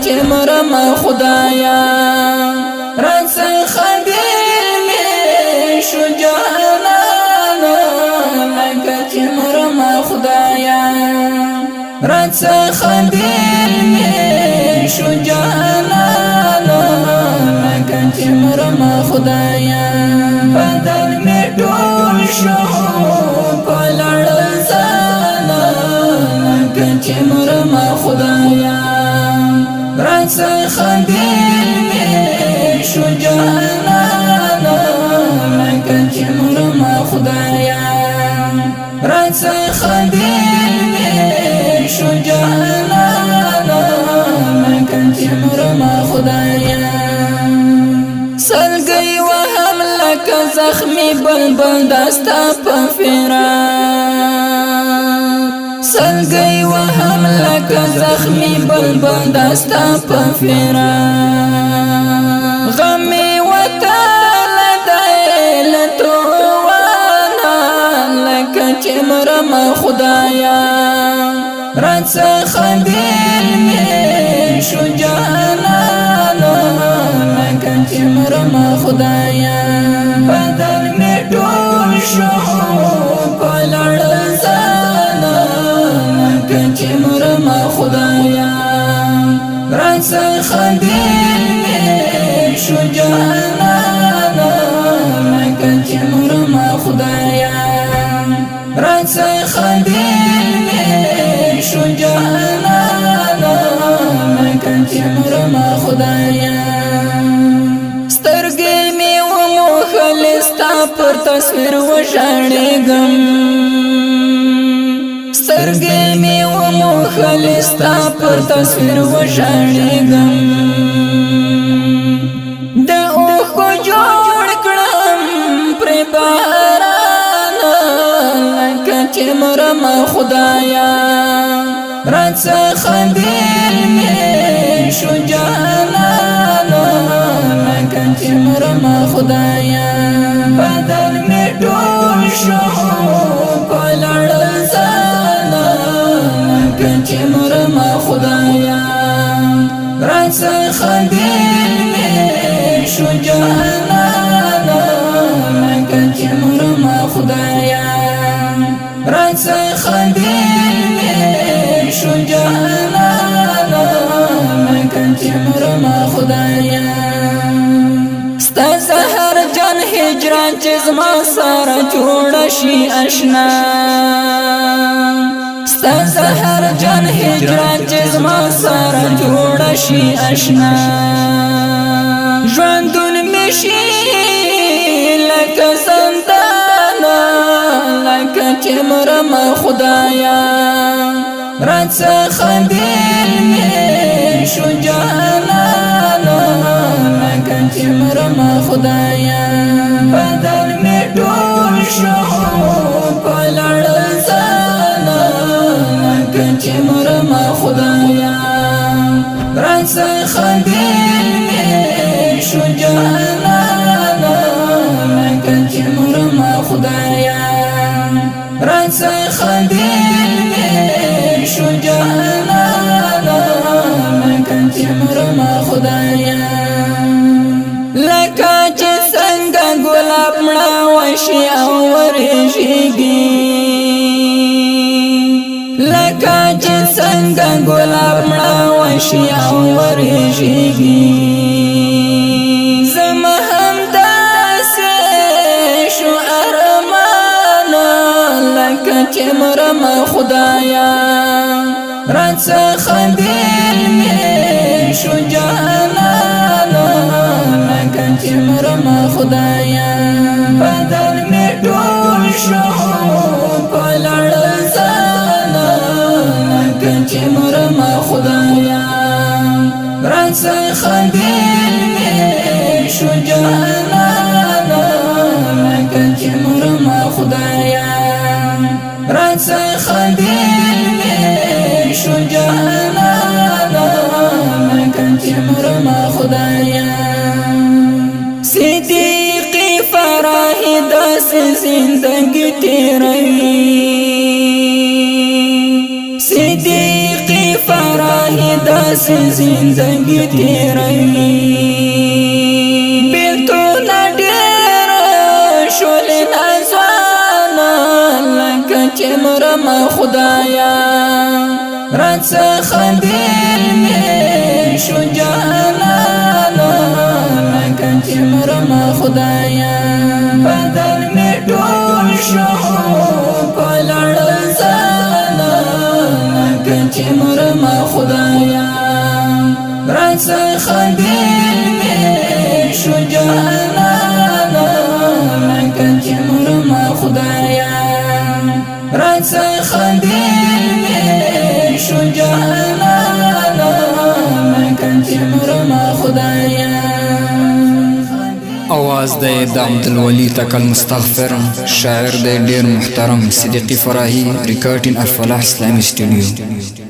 چې مرم خدایا رانسه خدیل می شجاعنا لکه چې مرم خدایا رانسه خدیل می شجاعنا لکه چې مرم خدایا بدل می ټول شو پلړ زانا لکه چې مرم خدایا رانسه خدیل می شجاعنا لکه چې مرم خدایا رانسه خدیل می شجاعنا لکه چې مرم خدایا سلګي وهم لکه زخمي بلبل داستا په فراق سلګي وهم لکه زخمي بلبل داستا په فراق غمي وتعالى دایلتو وانا لکه چې مرم خدایا رانسه خدیل می شجاعنا لکه چې مرم خدایا بدل می ټول شو پلړ زانا لکه چې مرم خدایا رانسه خدیل می شجاعنا لکه چې مرم خدایا رانسه خدیل می شجاعنا لکه چې مرم خدایا سترګې می وموښل ستا پر تصویر وژړېږم سترګې می وموښل ستا پر تصویر وژړېږم د اوښکو جوړ کړم پرې باران لکه چې مرم خدایا رانسه خدیل می شجاعنا لکه چې مرم خدایا بدل می ټول شو پلړ زانا لکه چې مرم خدایا رانسه خدیل می شجاعنا لکه چې مرم خدایا رانسه خدیل می شجاعنا لکه چې مرم خدایا ستا زهر جان هجران چې زما سره جوړ شي آشنا ستا زهر جان هجران چې زما سره جوړ شي آشنا ژوندون می شي لکه زندان لکه چې مرم خدایا رانسه خدیل می شجاعنا لکه چې مرم خدایا بدل می ټول شو پلړ زانا لکه چې مرم خدایا رانسه خدیل می شجاعنا لکه چې مرم خدایا رانسه خدیل می شجاعنا لکه چې مرم خدایا لکه چې څنګه ګلاب مړه وشي او ورژېږي لکه چې څنګه ګلاب مړه وشي او ورژېږي زما همداسې شو ارمان لکه چې مرم خدایا رانسه خدیل می شجاعنا لکه چې مرم خدایا بدل می ټول شو پلړ زانا لکه چې مرم خدایا رانسه خدیل می شجاعنا لکه چې مرم خدایا رانسه خدیل می شجاعنا لکه چې مرم خدایا صدیقی فراہی داس زندگی تیرئی صدیقی فراہی داس داسې زندگی تیروي بیلتونه ډېر شولې نازوانه لکه چې مرمه خدایا راڅخه بیل مې شو جانانه لکه چې مرمه خدایا بدن مې ټول شو په لړزانه لکه چې مرمه خدایا راڅخه بیل مې شو جانانه لکه چې مرمه خدایا راڅخه بیل مې شو جانانه لکه چې مرمه خدایا आवाज दे عبدالولي تکل مستغفر شاعر دے ډیر محترم صدیقی فراهی ریکارډینګ الفلاح اسلامی سټوډیو